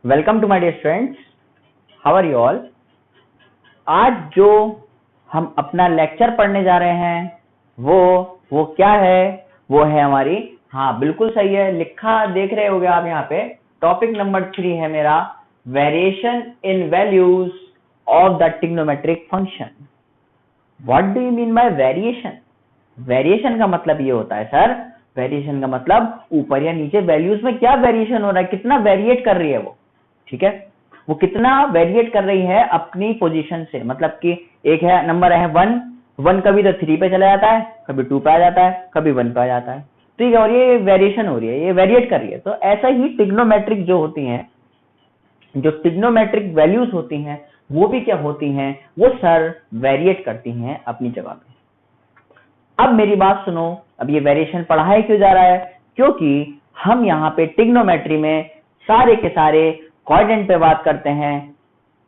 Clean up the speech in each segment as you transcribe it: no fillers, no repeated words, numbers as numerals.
Welcome to my dear students, how are you all. आज जो हम अपना लेक्चर पढ़ने जा रहे हैं वो क्या है, वो है हमारी, हाँ बिल्कुल सही है, लिखा देख रहे होगे आप यहाँ पे। टॉपिक नंबर 3 है मेरा, variation in values of the trigonometric function. What do you mean by variation? Variation का मतलब ये होता है सर, वेरिएशन का मतलब ऊपर या नीचे वैल्यूज में क्या वेरिएशन हो रहा है, कितना वेरिएट कर रही है वो, ठीक है, वो कितना वेरिएट कर रही है अपनी पोजीशन से। मतलब कि एक है नंबर है 1 कभी तो 3 पे चला जाता है, कभी 2 पे आ जाता है, कभी 1 पे आ जाता है, ठीक है, और ये वेरिएशन हो रही है, ये वेरिएट कर रही है। तो ऐसा ही ट्रिग्नोमेट्रिक जो होती हैं, जो ट्रिग्नोमेट्रिक वैल्यूज होती हैं, वो भी क्या होती हैं, वो सर वेरिएट करती हैं अपनी जगह पे। अब मेरी बात सुनो, अब ये वेरिएशन पढ़ाया क्यों जा रहा है? क्योंकि हम यहाँ पे ट्रिग्नोमेट्री में सारे के सारे क्वाड्रेंट पे बात करते हैं।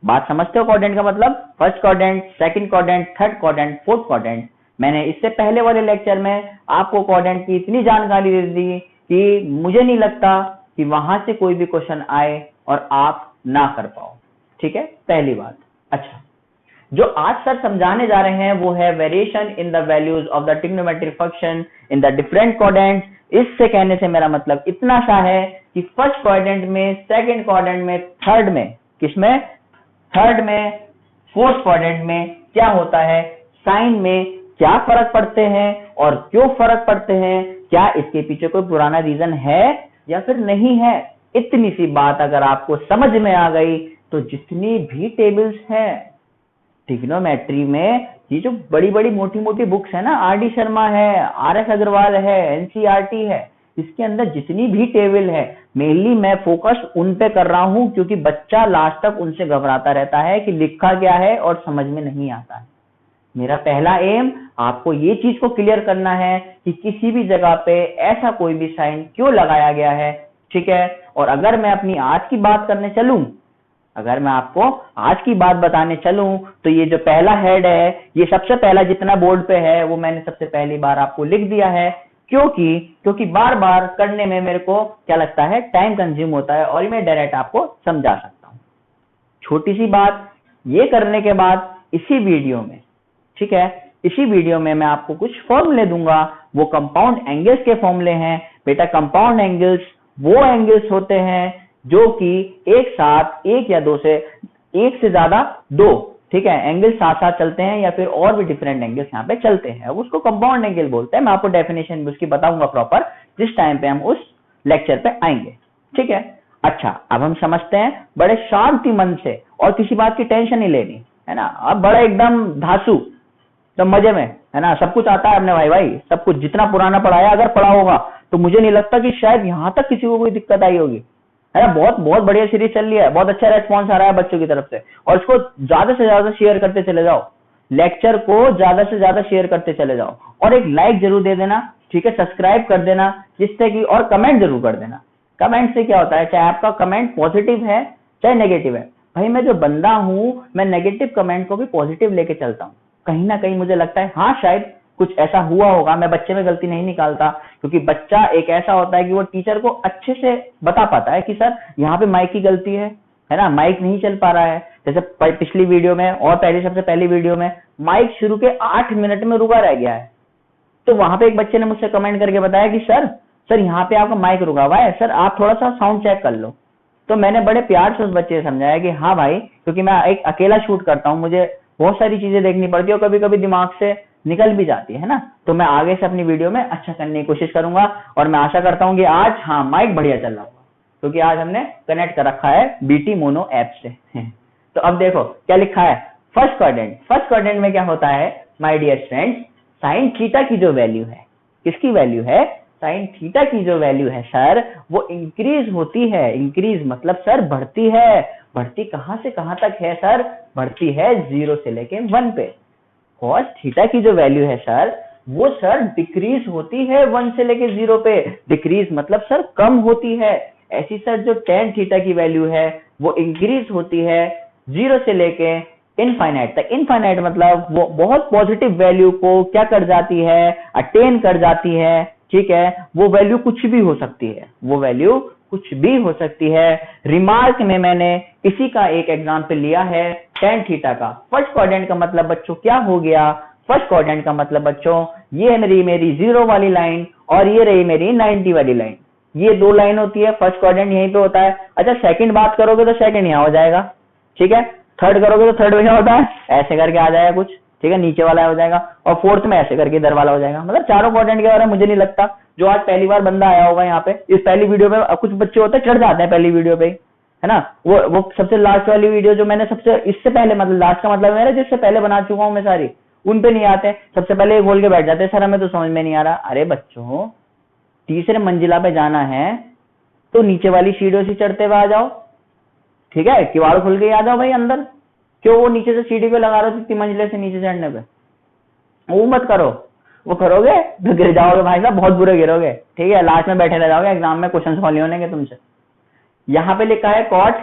बात समझते हो? क्वाड्रेंट का मतलब first quadrant, second quadrant, third quadrant, fourth quadrant. मैंने इससे पहले वाले लेक्चर में आपको क्वाड्रेंट की इतनी जानकारी दे दी कि मुझे नहीं लगता कि वहां से कोई भी क्वेश्चन आए और आप ना कर पाओ, ठीक है, पहली बात। अच्छा, जो आज सर समझाने जा रहे हैं वो है variation in the values of the trigonometric function in the different quadrant. इससे कहने से मेरा मतलब इतना सा है कि फर्स्ट क्वाड्रेंट में, सेकंड क्वाड्रेंट में, थर्ड में, किसमें, थर्ड में, फोर्थ क्वाड्रेंट में क्या होता है, साइन में क्या फर्क पड़ते हैं और क्यों फर्क पड़ते हैं, क्या इसके पीछे कोई पुराना रीजन है या फिर नहीं है। इतनी सी बात अगर आपको समझ में आ गई तो जितनी भी टेबल्स हैं ट्रिग्नोमेट्री में, ये जो बड़ी बड़ी मोटी मोटी बुक्स है ना, आर.डी. शर्मा है, आर.एस. अग्रवाल है, एनसीईआरटी है, इसके अंदर जितनी भी टेबल है, मेनली मैं फोकस उन पे कर रहा हूं क्योंकि बच्चा लास्ट तक उनसे घबराता रहता है कि लिखा क्या है और समझ में नहीं आता है। मेरा पहला एम आपको ये चीज को क्लियर करना है कि किसी भी जगह पे ऐसा कोई भी साइन क्यों लगाया गया है, ठीक है। और अगर मैं अपनी आज की बात करने चलूं, अगर मैं आपको आज की बात बताने चलूं, तो ये जो पहला हेड है, ये सबसे पहला जितना बोर्ड पे है वो मैंने सबसे पहली बार आपको लिख दिया है, क्योंकि बार बार करने में मेरे को क्या लगता है, टाइम कंज्यूम होता है और मैं डायरेक्ट आपको समझा सकता हूं। छोटी सी बात, ये करने के बाद इसी वीडियो में, ठीक है, इसी वीडियो में मैं आपको कुछ फॉर्मूले दूंगा, वो कंपाउंड एंगल्स के फॉर्मूले हैं। बेटा कंपाउंड एंगल्स वो एंगल्स होते हैं जो कि एक साथ, एक या दो से, एक से ज्यादा दो, ठीक है, एंगल साथ साथ चलते हैं या फिर और भी डिफरेंट एंगल्स यहाँ पे चलते हैं, उसको कंपाउंड एंगल बोलते हैं। मैं आपको डेफिनेशन भी उसकी बताऊंगा प्रॉपर जिस टाइम पे हम उस लेक्चर पे आएंगे, ठीक है। अच्छा, अब हम समझते हैं बड़े शांति मन से, और किसी बात की टेंशन नहीं लेनी है ना। अब बड़ा एकदम धासु, तो मजे में, है ना, सब कुछ आता है अपने भाई, सब कुछ जितना पुराना पढ़ाया अगर पढ़ा होगा तो मुझे नहीं लगता कि शायद यहाँ तक किसी को कोई दिक्कत आई होगी, है ना। बहुत बहुत बढ़िया सीरीज चल रही है, बहुत अच्छा रेस्पॉन्स आ रहा है बच्चों की तरफ से, और इसको ज्यादा से ज्यादा शेयर करते चले जाओ, लेक्चर को ज्यादा से ज्यादा शेयर करते चले जाओ, और एक लाइक जरूर दे देना, ठीक है, सब्सक्राइब कर देना, जिससे कि, और कमेंट जरूर कर देना। कमेंट से क्या होता है, चाहे आपका कमेंट पॉजिटिव है चाहे नेगेटिव है, भाई मैं जो बंदा हूं, मैं नेगेटिव कमेंट को भी पॉजिटिव लेके चलता हूँ। कहीं ना कहीं मुझे लगता है हाँ शायद कुछ ऐसा हुआ होगा, मैं बच्चे में गलती नहीं निकालता, क्योंकि बच्चा एक ऐसा होता है कि वो टीचर को अच्छे से बता पाता है कि सर यहाँ पे माइक की गलती है ना, माइक नहीं चल पा रहा है। जैसे पिछली वीडियो में और पहले, सबसे पहली वीडियो में माइक शुरू के 8 मिनट में रुका रह गया है, तो वहां पे एक बच्चे ने मुझसे कमेंट करके बताया कि सर यहाँ पे आपका माइक रुका हुआ है, सर आप थोड़ा सा साउंड चेक कर लो। तो मैंने बड़े प्यार से उस बच्चे से समझाया कि हाँ भाई, क्योंकि मैं एक अकेला शूट करता हूँ, मुझे बहुत सारी चीजें देखनी पड़ती है और कभी कभी दिमाग से निकल भी जाती है ना, तो मैं आगे से अपनी वीडियो में अच्छा करने की कोशिश करूंगा, और मैं आशा करता हूं कि आज हाँ माइक बढ़िया चल रहा होगा, क्योंकि आज हमने कनेक्ट कर रखा है बीटी मोनो ऐप से। तो अब देखो क्या लिखा है, फर्स्ट क्वाड्रेंट में क्या होता है my dear friends, sine theta की जो वैल्यू है, किसकी वैल्यू है, साइन थीटा की जो वैल्यू है सर, वो इंक्रीज होती है। इंक्रीज मतलब सर बढ़ती है। बढ़ती कहां से कहां तक है सर, बढ़ती है 0 से लेके 1 पे। कॉस थीटा की जो वैल्यू है सर, वो सर डिक्रीज होती है 1 से लेके 0 पे। डिक्रीज मतलब सर कम होती है। ऐसी सर जो टेन थीटा की वैल्यू है वो इंक्रीज होती है 0 से लेके इनफाइनाइट तक। इनफाइनाइट मतलब वो बहुत पॉजिटिव वैल्यू को क्या कर जाती है, अटेन कर जाती है, ठीक है। वो वैल्यू कुछ भी हो सकती है, वो वैल्यू कुछ भी हो सकती है। रिमार्क में मैंने इसी का एक एग्जांपल लिया है tan थीटा का। फर्स्ट क्वाड्रेंट का मतलब बच्चों क्या हो गया? फर्स्ट क्वाड्रेंट का मतलब बच्चों ये मेरी 0 वाली लाइन और ये रही मेरी 90 वाली लाइन। ये दो लाइन होती है, फर्स्ट क्वाड्रेंट यहीं पे होता है। अच्छा सेकंड बात करोगे तो सेकंड यहाँ हो जाएगा, ठीक है। थर्ड करोगे तो थर्ड में क्या होता है, ऐसे करके आ जाएगा कुछ, ठीक है, नीचे वाला हो जाएगा। और फोर्थ में ऐसे करके इधर वाला हो जाएगा। मतलब चारों क्वाड्रेंट के बारे में मुझे नहीं लगता, जो आज पहली बार बंदा आया होगा यहाँ पे इस पहली वीडियो पे, कुछ बच्चे होते हैं चढ़ जाते हैं पहली वीडियो पे, है ना। वो सबसे लास्ट वाली वीडियो जो मैंने सबसे इससे पहले, मतलब लास्ट का मतलब मेरा जिससे पहले बना चुका हूँ मैं सारी, उन पे नहीं आते। सबसे पहले ये खोल के बैठ जाते हैं, सर हमें तो समझ में नहीं आ रहा। अरे बच्चों तीसरे मंजिला पे जाना है तो नीचे वाली सीढ़ियों से चढ़ते हुए आ जाओ, ठीक है, किवाड़ खुल के आ जाओ भाई अंदर। क्यों वो नीचे से सीढ़ी पे लगा रहे हो तीन मंजिले से नीचे चढ़ने पे? वो मत करो, वो करोगे तो गिर जाओगे भाई साहब, बहुत बुरे गिरोगे, ठीक है। लास्ट में बैठे रह जाओगे, एग्जाम में क्वेश्चन सॉल्व नहीं होने तुमसे। यहाँ पे लिखा है कॉट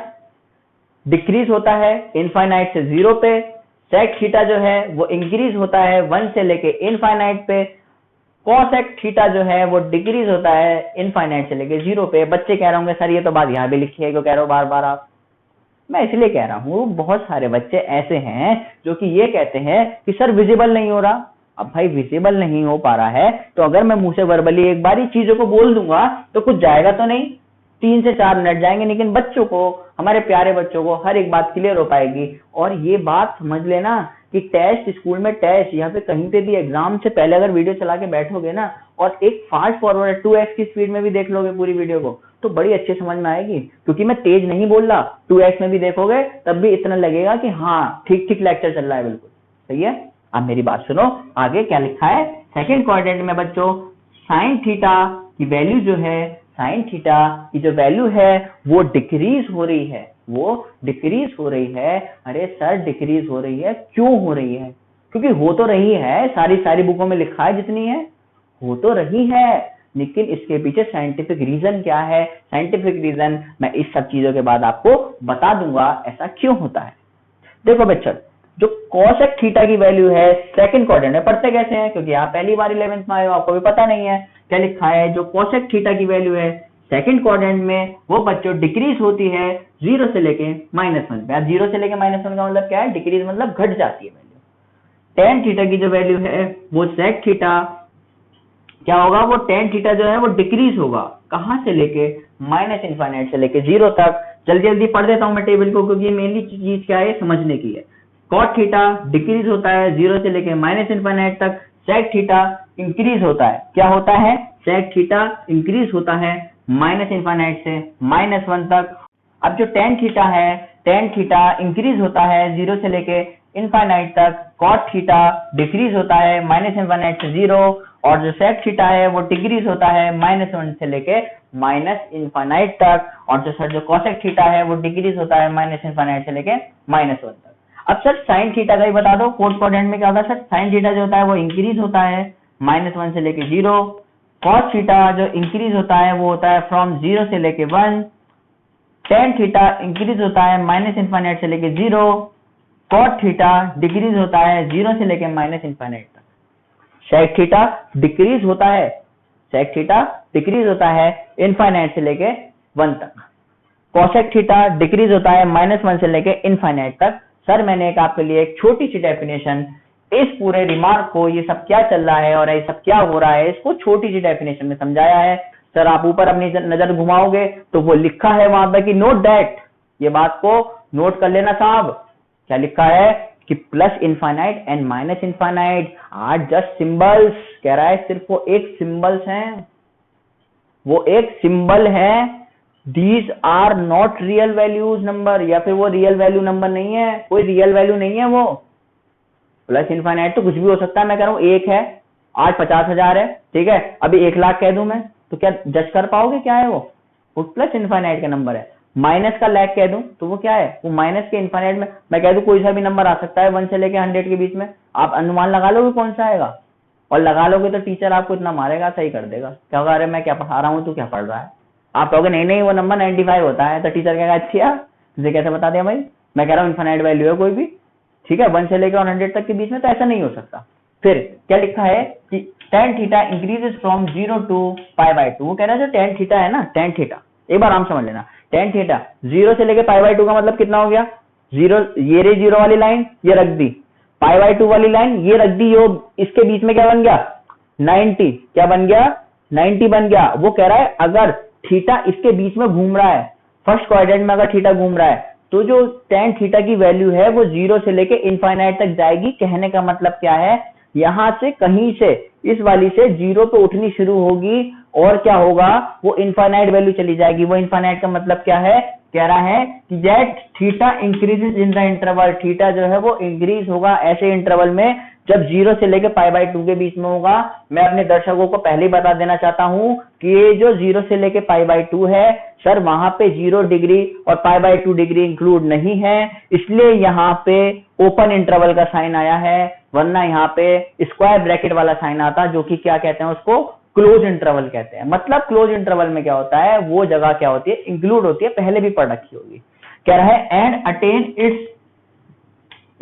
डिक्रीज होता है इनफाइनाइट से 0 पे, सेक थीटा जो है वो इंक्रीज होता है 1 से लेके इनफाइनाइट पे, कॉसेक थीटा जो है वो डिक्रीज होता है इनफाइनाइट से लेके 0 पे। बच्चे कह रहे होंगे सर ये तो बात यहाँ भी लिखी है, क्यों कह रहे हो बार बार आप? मैं इसलिए कह रहा हूँ बहुत सारे बच्चे ऐसे हैं जो कि ये कहते हैं कि सर विजिबल नहीं हो रहा। अब भाई विजिबल नहीं हो पा रहा है तो अगर मैं मुंह से वर्बली एक बार ही चीजों को बोल दूंगा तो कुछ जाएगा तो नहीं, 3 से 4 मिनट जाएंगे, लेकिन बच्चों को, हमारे प्यारे बच्चों को हर एक बात क्लियर हो पाएगी। और ये बात समझ लेना कि टेस्ट, स्कूल में टेस्ट या फिर कहीं पे भी एग्जाम से पहले अगर वीडियो चला के बैठोगे ना और एक फास्ट फॉरवर्ड 2x की स्पीड में भी देख लोगे पूरी वीडियो को तो बड़ी अच्छी समझ में आएगी। क्योंकि मैं तेज नहीं बोल रहा, 2x में भी देखोगे तब भी इतना लगेगा कि हाँ ठीक ठीक लेक्चर चल रहा है, बिल्कुल सही है। अब मेरी बात सुनो, आगे क्या लिखा है सेकंड क्वाड्रेंट में बच्चों, साइन थीटा की वैल्यू जो है, साइन थीटा की जो वैल्यू है वो डिक्रीज हो रही है, वो डिक्रीज हो रही है। अरे सर डिक्रीज हो रही है, क्यों हो रही है? क्योंकि हो तो रही है, सारी बुकों में लिखा है जितनी है, हो तो रही है, लेकिन इसके पीछे साइंटिफिक रीजन क्या है? साइंटिफिक रीजन मैं इस सब चीजों के बाद आपको बता दूंगा ऐसा क्यों होता है। देखो बच्चों, जो कॉसेक थीटा की वैल्यू है सेकंड क्वाड्रेंट में, पढ़ते कैसे हैं क्योंकि आप पहली बार 11th में आए हो, आपको भी पता नहीं है क्या लिखा है। जो कॉसेक थीटा की वैल्यू है सेकंड क्वाड्रेंट में वो बच्चों डिक्रीज होती है 0 से लेके -1 पे। अब 0 से लेके -1 का मतलब क्या है? डिक्रीज मतलब घट जाती है वैल्यू। टेन थीटा की जो वैल्यू है वो सेक थीटा क्या होगा, वो टेन थीटा जो है वो डिक्रीज होगा, कहां से लेके -∞ से लेके 0 तक। जल्दी जल्दी पढ़ देता हूं मैं टेबल को क्योंकि मेनली चीज क्या है समझने की है। कॉट थीटा डिक्रीज होता है 0 से लेके -∞ तक, सेक थीटा इंक्रीज होता है, क्या होता है? सेक थीटा इंक्रीज होता है -∞ से -1 तक। अब जो टेन थीटा है, टेन थीटा इंक्रीज होता है 0 से लेके इनफाइनाइट तक, कॉट थीटा डिक्रीज होता है -∞ से 0, और जो सेक थीटा है वो डिक्रीज होता है -1 से लेके -∞ तक, और जो कॉसेक थीटा है वो डिक्रीज होता है -∞ से लेके -1 तक। अब सर साइन थीटा का ही बता दो, फोर्थ क्वाड्रेंट में क्या होता है सर? साइन थीटा जो होता है वो इंक्रीज होता है -1 से लेके 0, कॉस थीटा जो इंक्रीज होता है वो होता है फ्रॉम 0 से लेके 1, टेन थीटा इंक्रीज होता है -∞ से लेके 0, कॉट थीटा डिक्रीज होता है 0 से लेके -∞ तक। सेक थीटा डिक्रीज होता है, सेक थीटा डिक्रीज होता है इनफाइनाइट से लेके 1 तक, कॉसेक थीटा डिक्रीज होता है -1 से लेके इनफाइनाइट तक। सर मैंने एक आपके लिए एक छोटी सी डेफिनेशन, इस पूरे रिमार्क को, ये सब क्या चल रहा है और ये सब क्या हो रहा है, इसको छोटी सी डेफिनेशन में समझाया है। सर आप ऊपर अपनी नजर घुमाओगे तो वो लिखा है वहां पर कि नोट दैट, ये बात को नोट कर लेना साहब। क्या लिखा है कि plus infinite and minus infinite are just symbols, कह रहा है सिर्फ वो एक सिंबल्स हैं, वो एक सिंबल है। These are not real values number, या फिर वो रियल वैल्यू नंबर नहीं है, कोई रियल वैल्यू नहीं है वो। प्लस इनफाइनाइट तो कुछ भी हो सकता है, मैं कह रहा हूं एक है, आज 50,000 है, ठीक है, अभी 1,00,000 कह दूं मैं तो क्या जज कर पाओगे क्या है वो प्लस इनफाइनाइट का नंबर है। माइनस का लैक कह दूं तो वो क्या है? वो माइनस के इनफाइनाइट में मैं कह दूं कोई सा भी नंबर आ सकता है 1 से लेके 100 के बीच में, आप अनुमान लगा लोगे कौन सा आएगा, और लगा लोगे तो टीचर आपको इतना मारेगा, सही कर देगा, क्या होगा, अरे मैं क्या पढ़ा रहा हूँ तू क्या पढ़ रहा है। आप कहोगे नहीं नहीं वो नंबर 95 होता है, तो टीचर कहेगा अच्छा तुझे कैसे बता दिया भाई, मैं कह रहा हूँ इनफाइनाइट वैल्यू है कोई भी, ठीक है, 1 से लेकर 100 तक के बीच में, तो ऐसा नहीं हो सकता। फिर क्या लिखा है कि tan theta increases from 0 to π/2, वो कह रहा है जो tan थीटा है ना, tan थीटा एक बार आराम समझ लेना। टेन थीटा 0 से लेके π/2 का मतलब कितना हो गया, 0, ये रही 0 वाली लाइन, ये रख दी, π/2 वाली लाइन ये रख दी, योग इसके बीच में क्या बन गया 90, क्या बन गया 90 बन गया। वो कह रहा है अगर थीटा इसके बीच में घूम रहा है, फर्स्ट क्वाड्रेंट में अगर थीटा घूम रहा है, तो जो tan थीटा की वैल्यू है वो 0 से लेके इनफाइनाइट तक जाएगी। कहने का मतलब क्या है, यहां से कहीं से इस वाली से 0 पे उठनी शुरू होगी और क्या होगा, वो इनफाइनाइट वैल्यू चली जाएगी। वो इनफाइनाइट का मतलब क्या है, कह रहा है कि that theta increases in the interval, theta जो है वो इंक्रीज होगा ऐसे इंटरवल में जब 0 से लेके π/2 के बीच में होगा। मैं अपने दर्शकों को पहले ही बता देना चाहता हूं कि ये जो 0 से लेके π/2 है सर, वहां पे 0 डिग्री और π/2 डिग्री इंक्लूड नहीं है, इसलिए यहाँ पे ओपन इंटरवल का साइन आया है, वरना यहाँ पे स्क्वायर ब्रैकेट वाला साइन आता, जो कि क्या कहते हैं उसको, क्लोज इंटरवल कहते हैं। मतलब क्लोज इंटरवल में क्या होता है, वो जगह क्या होती है, इंक्लूड होती है, पहले भी पढ़ रखी होगी। कह रहा है and attain its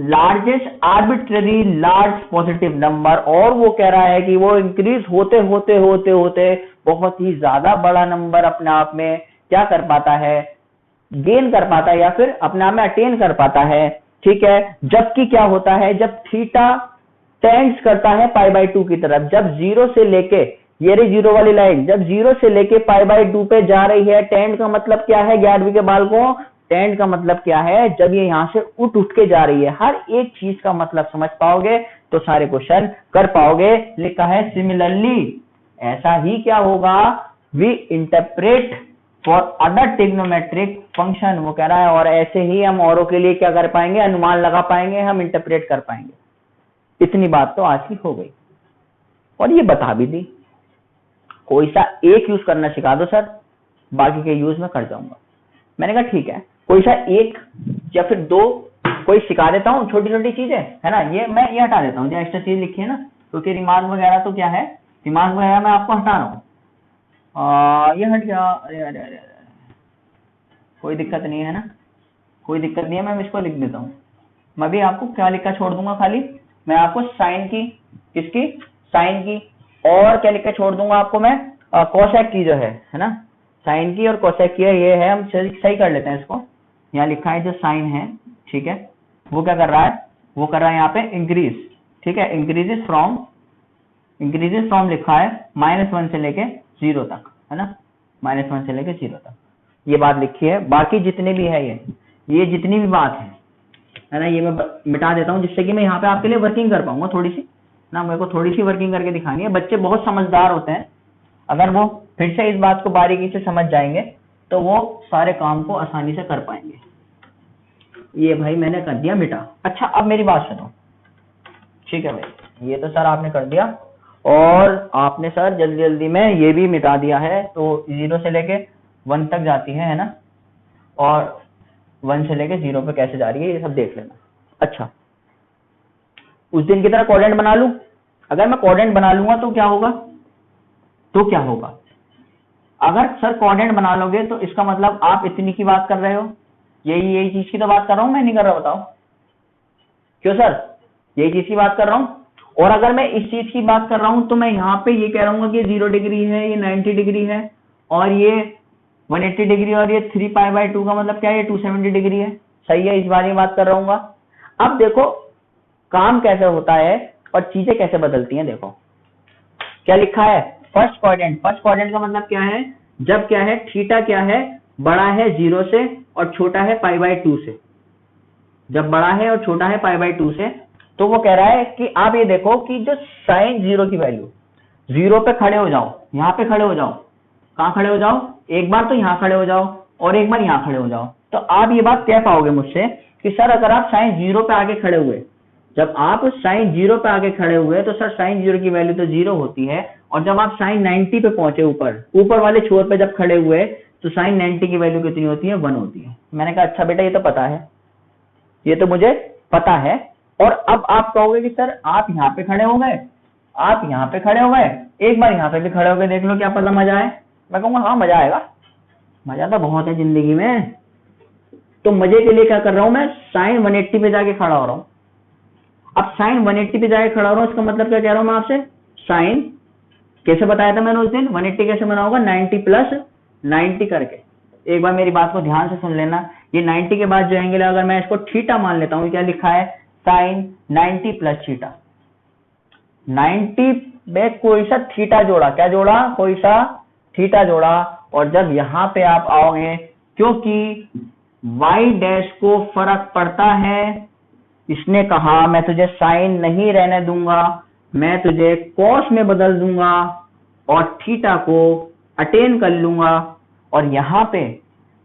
largest arbitrary large positive number, और वो कह रहा है कि वो इंक्रीज होते होते होते होते बहुत ही ज्यादा बड़ा नंबर अपने आप में क्या कर पाता है, गेन कर पाता है, या फिर अपने आप में अटेन कर पाता है। ठीक है, जबकि क्या होता है, जब थीटा टेंड्स करता है π/2 की तरफ, जब 0 से लेके, ये रही 0 वाली लाइन, जब 0 से लेके π/2 पे जा रही है, टेंड का मतलब क्या है 11वीं के बालकों, टेंड का मतलब क्या है, जब ये यहां से उठ के जा रही है। हर एक चीज का मतलब समझ पाओगे तो सारे क्वेश्चन कर पाओगे। लिखा है सिमिलरली, ऐसा ही क्या होगा, we interpret for other trigonometric function, वो कह रहा है और ऐसे ही हम औरों के लिए क्या कर पाएंगे, अनुमान लगा पाएंगे, हम इंटरप्रेट कर पाएंगे। इतनी बात तो आज की हो गई और ये बता भी दी। कोई सा एक यूज करना सिखा दो सर, बाकी के यूज में कर जाऊंगा। मैंने कहा ठीक है, कोई सा एक या फिर दो कोई सिखा देता हूँ, छोटी छोटी चीजें है ना, ये मैं ये हटा देता हूँ जो एक्स्ट्रा चीज लिखी है ना, क्योंकि दिमाग वगैरह तो क्या है, दिमाग वगैरह मैं आपको हटा रहा हूँ। ये हट गया, अरे अरे अरे कोई दिक्कत नहीं है ना, कोई दिक्कत नहीं है, मैं इसको लिख देता हूँ। मैं भी आपको क्या लिखा छोड़ दूंगा, खाली मैं आपको साइन की, किसकी, साइन की, और क्या लिखा छोड़ दूंगा आपको मैं, कोसेक की जो है ना, साइन की और कोसेक की है, ये है, हम सही कर लेते हैं इसको। यहाँ लिखा है जो साइन है, ठीक है, वो क्या कर रहा है, वो कर रहा है यहाँ पे इंक्रीज, ठीक है, इंक्रीजेस फ्रॉम लिखा है -1 से लेके 0 तक, है ना, -1 से लेके 0 तक, ये बात लिखी है। बाकी जितने भी है ये जितनी भी बात है ना, ये मैं मिटा देता हूँ, जिससे कि मैं यहाँ पे आपके लिए वर्किंग कर पाऊंगा थोड़ी सी ना, मेरे को थोड़ी सी वर्किंग करके दिखानी है। बच्चे बहुत समझदार होते हैं, अगर वो फिर से इस बात को बारीकी से समझ जाएंगे तो वो सारे काम को आसानी से कर पाएंगे। ये भाई मैंने कर दिया मिटा। अच्छा अब मेरी बात सुनो, ठीक है भाई, ये तो सर आपने कर दिया, और आपने सर जल्दी जल्दी में ये भी मिटा दिया है, तो 0 से लेके 1 तक जाती है ना, और 1 से लेके 0 पे कैसे जा रही है ये सब देख लेना। अच्छा, उस दिन की तरह क्वाड्रेंट बना लूं, अगर मैं क्वाड्रेंट बना लूंगा तो क्या होगा, अगर सर क्वाड्रेंट बना लोगे तो इसका मतलब आप इतनी की बात कर रहे हो, यही चीज की तो बात कर रहा हूं, मैं नहीं कर रहा, बताओ क्यों सर, यही चीज की बात कर रहा हूं। और अगर मैं इस चीज की बात कर रहा हूं तो मैं यहाँ पे ये कह रहा हूँ कि 0 डिग्री है, ये 90 डिग्री है, और ये 180 डिग्री, और ये 3π/2 का मतलब क्या है, ये 270 डिग्री है, सही है, इस बारे में बात कर रहा हूँ। अब देखो काम कैसे होता है और चीजें कैसे बदलती हैं। देखो क्या लिखा है, फर्स्ट क्वाड्रेंट का मतलब क्या है, जब क्या है, थीटा क्या है, बड़ा है 0 से और छोटा है π/2 से, जब बड़ा है और छोटा है π/2 से, तो वो कह रहा है कि आप ये देखो कि जो साइन 0 की वैल्यू, 0 पे खड़े हो जाओ, यहाँ पे खड़े हो जाओ, कहाँ खड़े हो जाओ, एक बार तो यहाँ खड़े हो जाओ और एक बार यहाँ खड़े हो जाओ, तो आप ये बात कह पाओगे मुझसे कि सर अगर आप साइन 0 पे आगे खड़े हुए, जब आप साइन 0 पे आगे खड़े हुए तो सर साइन 0 की वैल्यू तो 0 होती है, और जब आप साइन 90 पे पहुंचे, ऊपर वाले छोर पे जब खड़े हुए तो साइन 90 की वैल्यू कितनी होती है, 1 होती है। मैंने कहा अच्छा बेटा ये तो पता है, ये तो मुझे पता है। और अब आप कहोगे कि सर आप यहाँ पे खड़े हो गए, आप यहाँ पे खड़े हो गए, एक बार यहाँ पे भी खड़े हो गए, देख लो क्या पता मजा आए। मैं कहूंगा हाँ मजा आएगा, मजा तो बहुत है जिंदगी में। तो मजे के लिए क्या कर रहा हूं मैं, साइन 180 पे जाके खड़ा हो रहा हूं। अब साइन 180 पे जाके खड़ा हो रहा हूं, इसका मतलब क्या कह रहा हूं मैं आपसे, साइन कैसे बताया था मैंने उस दिन, 180 कैसे बना होगा, 90 + 90 करके, एक बार मेरी बात को ध्यान से सुन लेना। ये 90 के बाद जो एंगल है, अगर मैं इसको थीटा मान लेता हूँ, क्या लिखा है, साइन 90 प्लस थीटा। 90 में कोई सा थीटा जोड़ा, क्या जोड़ा, कोई सा थीटा जोड़ा, और जब यहां पे आप आओगे, क्योंकि y डैश को फर्क पड़ता है, इसने कहा मैं तुझे साइन नहीं रहने दूंगा, मैं तुझे कॉस में बदल दूंगा और थीटा को अटेन कर लूंगा। और यहाँ पे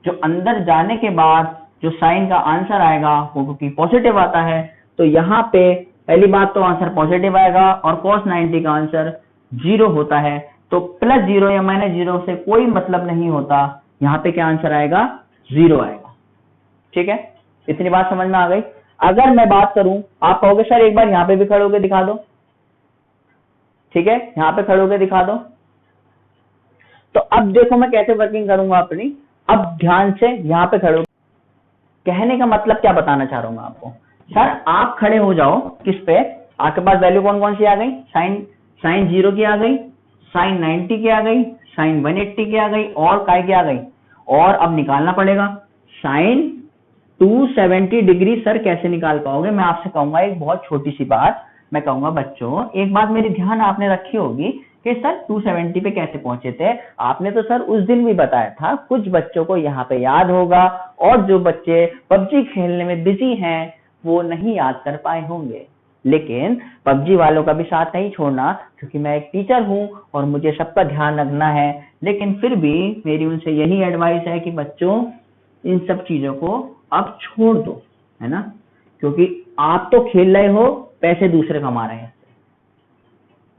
जो अंदर जाने के बाद जो साइन का आंसर आएगा वो क्योंकि पॉजिटिव आता है, तो यहाँ पे पहली बात तो आंसर पॉजिटिव आएगा और cos 90 का आंसर 0 होता है, तो प्लस 0 या माइनस 0 से कोई मतलब नहीं होता, यहाँ पे क्या आंसर आएगा, 0 आएगा। ठीक है, इतनी बात समझ में आ गई। अगर मैं बात करूं, आप कहोगे सर एक बार यहाँ पे भी खड़े होकर दिखा दो, ठीक है, यहाँ पे खड़े होकर दिखा दो। तो अब देखो मैं कैसे वर्किंग करूंगा अपनी, अब ध्यान से यहाँ पे खड़े हो, कहने का मतलब क्या बताना चाह रहा हूं मैं आपको, सर आप खड़े हो जाओ किस पे, आपके पास वैल्यू कौन कौन सी आ गई, साइन 0 की आ गई, साइन 90 की आ गई, साइन 180 की आ गई, और काय की आ गई, और अब निकालना पड़ेगा साइन 270 डिग्री। सर कैसे निकाल पाओगे, मैं आपसे कहूंगा एक बहुत छोटी सी बात, मैं कहूंगा बच्चों एक बात मेरी ध्यान आपने रखी होगी कि सर 270 पे कैसे पहुंचे थे, आपने तो सर उस दिन भी बताया था, कुछ बच्चों को यहाँ पे याद होगा और जो बच्चे पबजी खेलने में बिजी हैं वो नहीं याद कर पाए होंगे। लेकिन पबजी वालों का भी साथ नहीं छोड़ना, क्योंकि मैं एक टीचर हूं और मुझे सबका ध्यान रखना है, लेकिन फिर भी मेरी उनसे यही एडवाइस है कि बच्चों इन सब चीजों को अब छोड़ दो, है ना, क्योंकि आप तो खेल रहे हो, पैसे दूसरे कमा रहे हैं।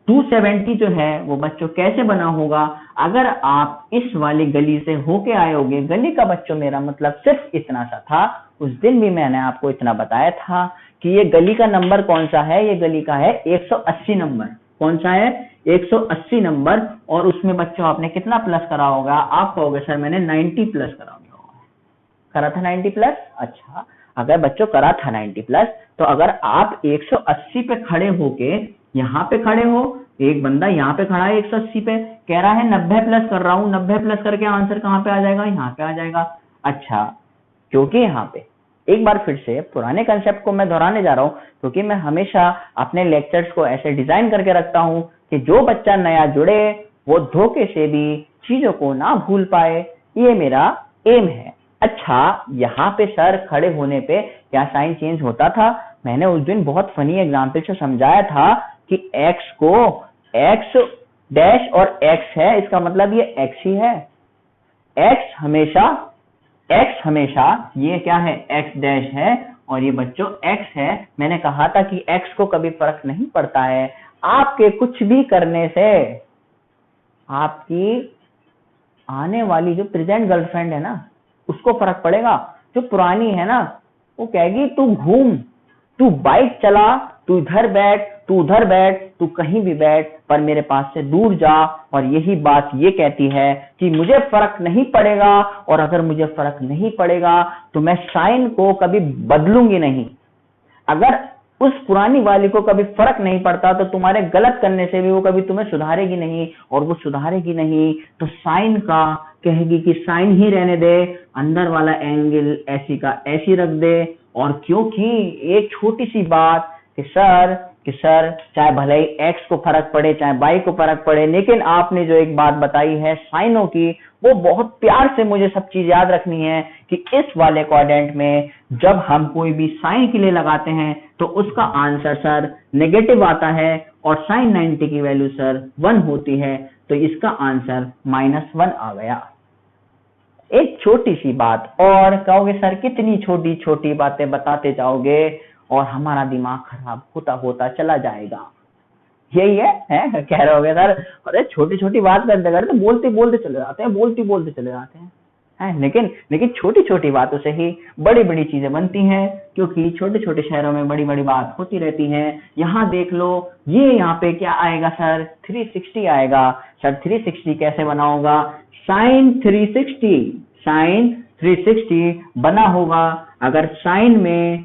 270 जो है वो बच्चों कैसे बना होगा, अगर आप इस वाली गली से होके आए होगे, गली का बच्चों मेरा मतलब सिर्फ इतना सा था, उस दिन भी मैंने आपको इतना बताया था कि ये गली का नंबर कौन सा है, ये गली का है 180 नंबर। कौन सा है, 180 नंबर। और उसमें बच्चों आपने कितना प्लस करा होगा, आप कहोगे सर मैंने 90 प्लस करा था 90 प्लस। अच्छा, अगर बच्चों करा था 90 प्लस, तो अगर आप 180 पे खड़े होके यहाँ पे खड़े हो, एक बंदा यहाँ पे खड़ा है 180 पे, कह रहा है 90 प्लस कर रहा हूँ, 90 प्लस करके आंसर कहाँ पे आ जाएगा, यहाँ पे आ जाएगा। अच्छा, क्योंकि यहाँ पे एक बार फिर से पुराने कंसेप्ट को मैं दोहराने जा रहा हूँ, क्योंकि मैं हमेशा अपने लेक्चर्स को ऐसे डिजाइन करके रखता हूँ कि जो बच्चा नया जुड़े वो धोखे से भी चीजों को ना भूल पाए, ये मेरा एम है। अच्छा, यहाँ पे सर खड़े होने पे क्या साइन चेंज होता था, मैंने उस दिन बहुत फनी एग्जाम्पल से समझाया था कि x को x डैश और x है, इसका मतलब ये x ही है, x हमेशा ये क्या है, x डैश है, और ये बच्चों x है। मैंने कहा था कि x को कभी फर्क नहीं पड़ता है, आपके कुछ भी करने से आपकी आने वाली जो प्रेजेंट गर्लफ्रेंड है ना उसको फर्क पड़ेगा, जो पुरानी है ना वो कहेगी तू घूम, तू बाइक चला, तू इधर बैठ, तू उधर बैठ, तू कहीं भी बैठ, पर मेरे पास से दूर जा। और यही बात ये कहती है कि मुझे फर्क नहीं पड़ेगा, और अगर मुझे फर्क नहीं पड़ेगा तो मैं साइन को कभी बदलूंगी नहीं। अगर उस पुरानी वाली को कभी फर्क नहीं पड़ता तो तुम्हारे गलत करने से भी वो कभी तुम्हें सुधारेगी नहीं, और वो सुधारेगी नहीं तो साइन का कहेगी कि साइन ही रहने दे, अंदर वाला एंगल ऐसी का ऐसी रख दे। और क्योंकि एक छोटी सी बात कि सर चाहे भले ही एक्स को फर्क पड़े चाहे वाई को फर्क पड़े, लेकिन आपने जो एक बात बताई है साइनों की, वो बहुत प्यार से मुझे सब चीज याद रखनी है कि इस वाले क्वाड्रेंट में जब हम कोई भी साइन के लिए लगाते हैं तो उसका आंसर सर नेगेटिव आता है, और साइन 90 की वैल्यू सर 1 होती है, तो इसका आंसर -1 आ गया। एक छोटी सी बात, और कहोगे सर कितनी छोटी छोटी बातें बताते जाओगे और हमारा दिमाग खराब होता होता चला जाएगा, यही है कह रहे होगे सर, अरे छोटी छोटी बात करते करते बोलते बोलते चले जाते हैं, लेकिन छोटी छोटी बातों से ही बड़ी बड़ी चीजें बनती हैं, क्योंकि छोटे छोटे शहरों में बड़ी बड़ी बात होती रहती है। यहाँ देख लो, ये यहाँ पे क्या आएगा सर, 360 आएगा। सर 360 कैसे बनाऊंगा, साइन 360 बना होगा अगर साइन में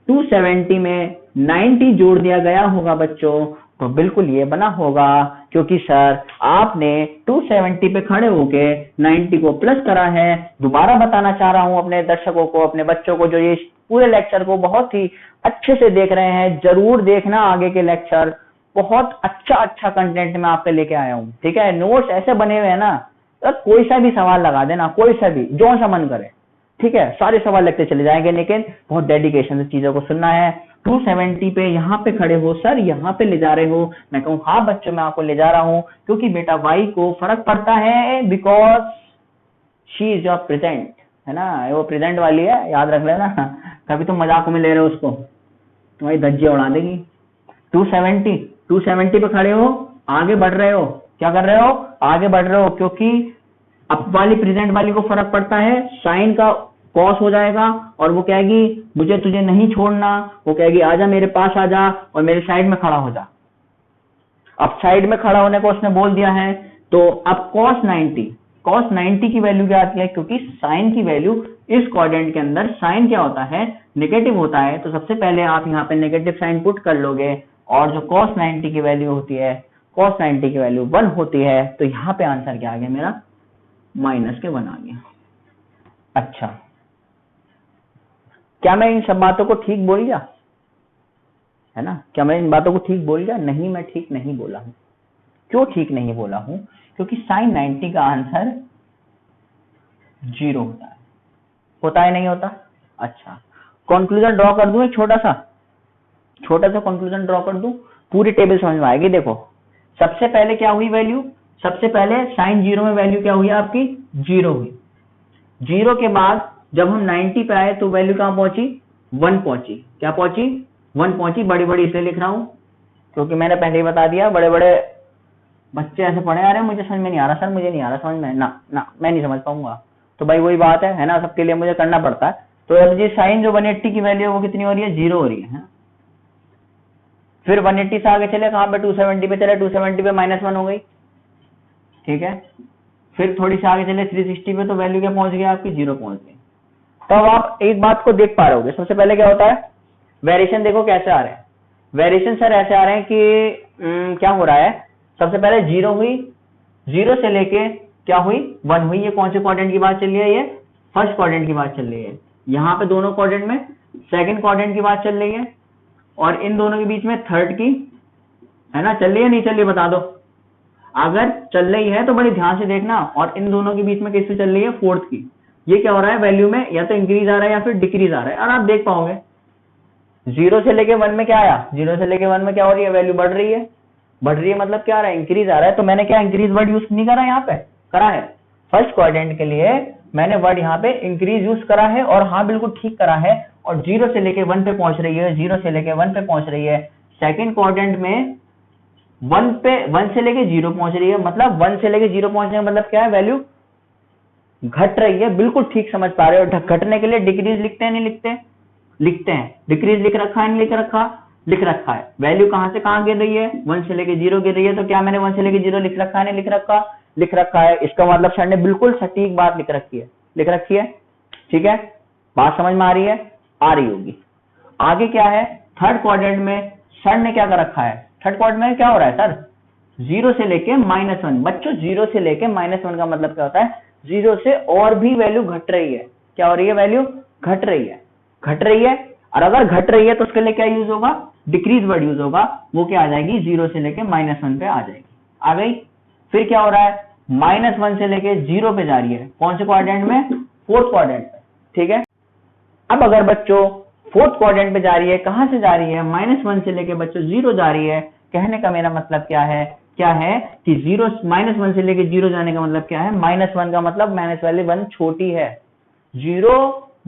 270 में 90 जोड़ दिया गया होगा बच्चों, तो बिल्कुल ये बना होगा, क्योंकि सर आपने 270 पे खड़े होके 90 को प्लस करा है। दोबारा बताना चाह रहा हूं अपने दर्शकों को, अपने बच्चों को जो ये पूरे लेक्चर को बहुत ही अच्छे से देख रहे हैं, जरूर देखना आगे के लेक्चर। बहुत अच्छा कंटेंट मैं आपके लेके आया हूँ, ठीक है। नोट्स ऐसे बने हुए हैं ना, तो कोई सा भी सवाल लगा देना, कोई सा भी जो सा मन करे, ठीक है। सारे सवाल लगते चले जाएंगे, लेकिन बहुत डेडिकेशन से चीजों को सुनना है। 270 पे यहाँ पे खड़े हो सर, यहाँ पे ले जा रहे हो। मैं कहूँ हाँ बच्चों, मैं आपको ले जा रहा हूँ, क्योंकि बेटा वाई को फर्क पड़ता है, because she is your present, है ना। वो प्रेजेंट वाली है, याद रख लेना। कभी तुम मजाक में ले रहे हो उसको, तुम्हारी धज्जियां उड़ा देगी। 270 पे खड़े हो, आगे बढ़ रहे हो, क्या कर रहे हो, आगे बढ़ रहे हो, क्योंकि अप वाली प्रेजेंट वाली को फर्क पड़ता है, साइन का कॉस हो जाएगा, और वो कहेगी मुझे तुझे नहीं छोड़ना, वो कहेगी आजा मेरे पास आजा और मेरे साइड में खड़ा हो जा। अब साइड में खड़ा होने को उसने बोल दिया है, तो अब cos 90 की वैल्यू क्या आती है, क्योंकि साइन की वैल्यू इस क्वाड्रेंट के अंदर साइन क्या होता है, नेगेटिव होता है। तो सबसे पहले आप यहाँ पे नेगेटिव साइन पुट कर लोगे, और जो cos 90 की वैल्यू होती है, cos 90 की वैल्यू 1 होती है। तो यहाँ पे आंसर क्या आ गया मेरा, -1 आ गया। अच्छा, क्या मैं इन सब बातों को ठीक बोल गया, है ना। क्या मैं इन बातों को ठीक बोल गया? नहीं, मैं ठीक नहीं बोला हूं। क्यों ठीक नहीं बोला हूं? क्योंकि sin 90 का आंसर 0 होता है नहीं होता। अच्छा, कंक्लूजन ड्रॉ कर दूं, एक छोटा सा कंक्लूजन ड्रॉ कर दूं, पूरी टेबल समझ में आएगी। देखो, सबसे पहले क्या हुई वैल्यू, सबसे पहले sin 0 में वैल्यू क्या हुई आपकी, 0 हुई। 0 के बाद जब हम 90 पे आए तो वैल्यू कहां पहुंची, 1 पहुंची। क्या पहुंची, 1 पहुंची। बड़ी इसलिए लिख रहा हूं क्योंकि मैंने पहले ही बता दिया, बड़े बच्चे ऐसे पढ़े आ रहे हैं, मुझे समझ में नहीं आ रहा सर, मुझे नहीं आ रहा समझ में, ना मैं नहीं समझ पाऊंगा। तो भाई वही बात है ना, सबके लिए मुझे करना पड़ता है। तो अब जी साइन जो 180 की वैल्यू है वो कितनी हो रही है, 0 हो रही है। फिर 180 से आगे चले, कहां पे, 270 पे चले, 270 पे -1 हो गई, ठीक है। फिर थोड़ी सी आगे चले 360 पे, तो वैल्यू क्या पहुंच गई आपकी, 0 पहुंच गई। तब आप एक बात को देख पा रहे होगे, सबसे पहले क्या होता है, वेरिएशन देखो कैसे आ रहे हैं। वेरिएशन सर ऐसे आ रहे हैं कि क्या हो रहा है, सबसे पहले 0 हुई, 0 से लेके क्या हुई, 1 हुई। ये कौन से क्वाड्रेंट की बात चल रही है, ये फर्स्ट क्वाड्रेंट की बात चल रही है। यहाँ पे दोनों क्वाड्रेंट में सेकंड क्वाड्रेंट की बात चल रही है, और इन दोनों के बीच में थर्ड की, है ना, चल रही है नहीं चल रही, बता दो। अगर चल रही है तो बड़ी ध्यान से देखना, और इन दोनों के बीच में किससे चल रही है, फोर्थ की। ये क्या हो रहा है, वैल्यू में या तो इंक्रीज आ रहा है या फिर डिक्रीज आ रहा है, और आप देख पाओगे 0 से लेके 1 में क्या आया, 0 से लेके 1 में क्या हो रही है, वैल्यू बढ़ रही है। बढ़ रही है मतलब क्या आ रहा है, इंक्रीज आ रहा है। तो मैंने क्या इंक्रीज वर्ड यूज नहीं करा, यहाँ पे करा है। फर्स्ट क्वाड्रेंट के लिए मैंने वर्ड यहाँ पे इंक्रीज यूज करा है, और हाँ बिल्कुल ठीक करा है। और 0 से लेके 1 पे पहुंच रही है, 0 से लेके 1 पे पहुंच रही है। सेकंड क्वाड्रेंट में 1 से लेके 0 पहुंच रही है, मतलब 1 से लेके 0 पहुंचने का मतलब क्या है, वैल्यू घट रही है। बिल्कुल ठीक समझ पा रहे हो। घटने के लिए डिक्रीज लिखते हैं नहीं लिखते, लिखते हैं। डिक्रीज लिख रखा है नहीं लिख रखा, लिख रखा है। वैल्यू कहां से कहां गिर रही है, 1 से लेके 0 गिर रही है। तो क्या मैंने 1 से लेके 0 लिख रखा है नहीं लिख रखा, लिख रखा है। इसका मतलब सर ने बिल्कुल सटीक बात लिख रखी है, ठीक है। बात समझ में आ रही है, आ रही होगी। आगे क्या है, थर्ड क्वाड्रेंट में सर ने क्या कर रखा है, थर्ड क्वाड्रेंट में क्या हो रहा है सर, 0 से लेके -1। बच्चों 0 से लेके -1 का मतलब क्या होता है, 0 से और भी वैल्यू घट रही है। क्या हो रही है, वैल्यू घट रही है। और अगर घट रही है तो उसके लिए क्या यूज होगा, डिक्रीज वर्ड यूज होगा। वो क्या आ जाएगी, 0 से लेके -1 पे आ जाएगी, आ गई। फिर क्या हो रहा है, -1 से लेके 0 पे जा रही है, कौन से क्वाड्रेंट में, फोर्थ क्वाड्रेंट पे, ठीक है। अब अगर बच्चों फोर्थ क्वाड्रेंट पे जा रही है, कहां से जा रही है, -1 से लेके बच्चों 0 जा रही है। कहने का मेरा मतलब क्या है कि -1 से लेके 0 जाने का मतलब क्या है, -1 का मतलब माइनस वाली 1 छोटी है, 0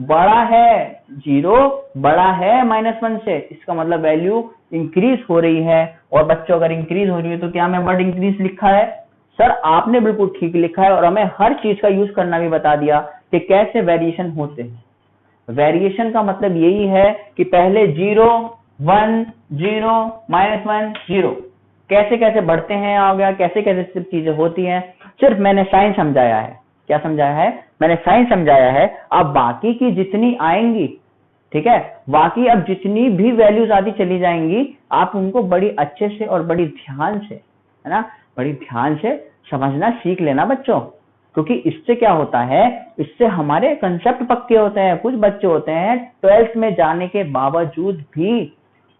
बड़ा है, 0 बड़ा है -1 से। इसका मतलब वैल्यू इंक्रीज हो रही है। और बच्चों अगर इंक्रीज हो रही है तो क्या मैं वर्ड इंक्रीज लिखा है, सर आपने बिल्कुल ठीक लिखा है। और हमें हर चीज का यूज करना भी बता दिया कि कैसे वेरिएशन होते हैं। वेरिएशन का मतलब यही है कि पहले 0 1 0 -1 0 कैसे कैसे बढ़ते हैं, आ गया, कैसे कैसे सब चीजें होती हैं। सिर्फ मैंने साइन समझाया है। क्या समझाया है, मैंने साइन समझाया है। अब बाकी की जितनी आएंगी, ठीक है। बाकी अब जितनी भी वैल्यूज आदि चली जाएंगी आप उनको बड़ी अच्छे से और बड़ी ध्यान से, है ना, बड़ी ध्यान से समझना सीख लेना बच्चों, क्योंकि इससे क्या होता है, इससे हमारे कंसेप्ट पक्के होते हैं। कुछ बच्चे होते हैं 12th में जाने के बावजूद भी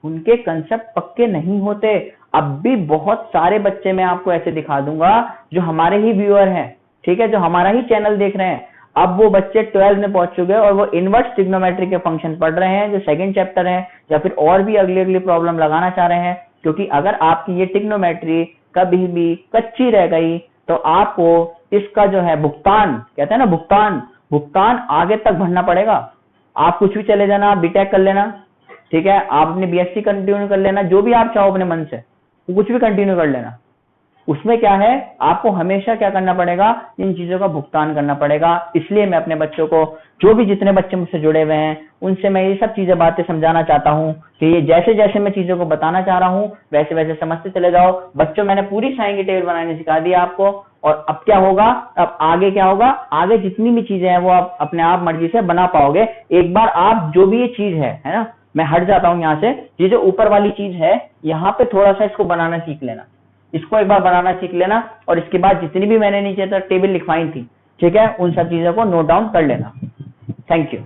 उनके कंसेप्ट पक्के नहीं होते। अब भी बहुत सारे बच्चे मैं आपको ऐसे दिखा दूंगा जो हमारे ही व्यूअर हैं, ठीक है, जो हमारा ही चैनल देख रहे हैं। अब वो बच्चे 12 में पहुंच चुके हैं और वो इनवर्स ट्रिग्नोमेट्री के फंक्शन पढ़ रहे हैं जो सेकंड चैप्टर है, या फिर और भी अगली अगली प्रॉब्लम लगाना चाह रहे हैं। क्योंकि अगर आपकी ये ट्रिग्नोमेट्री कभी भी कच्ची रह गई तो आपको इसका जो है भुगतान, कहते हैं ना भुगतान आगे तक भरना पड़ेगा। आप कुछ भी चले जाना, आप बीटेक कर लेना, ठीक है, आप अपनी बीएससी कंटिन्यू कर लेना, जो भी आप चाहो अपने मन से कुछ भी कंटिन्यू कर लेना। उसमें क्या है, आपको हमेशा क्या करना पड़ेगा, इन चीजों का भुगतान करना पड़ेगा। इसलिए मैं अपने बच्चों को, जो भी जितने बच्चे मुझसे जुड़े हुए हैं, उनसे मैं ये सब चीजें बातें समझाना चाहता हूँ कि ये जैसे जैसे मैं चीजों को बताना चाह रहा हूँ वैसे वैसे समझते चले जाओ। बच्चों मैंने पूरी साइन की टेबल बनाने सिखा दी आपको। और अब क्या होगा, अब आगे क्या होगा, आगे जितनी भी चीजें हैं वो आप अपने आप मर्जी से बना पाओगे। एक बार आप जो भी ये चीज है ना, मैं हट जाता हूँ यहाँ से, ये जो ऊपर वाली चीज है यहाँ पे थोड़ा सा इसको बनाना सीख लेना, इसको एक बार बनाना सीख लेना, और इसके बाद जितनी भी मैंने नीचे तक टेबल लिखवाई थी, ठीक है, उन सब चीजों को नोट डाउन कर लेना। Thank you.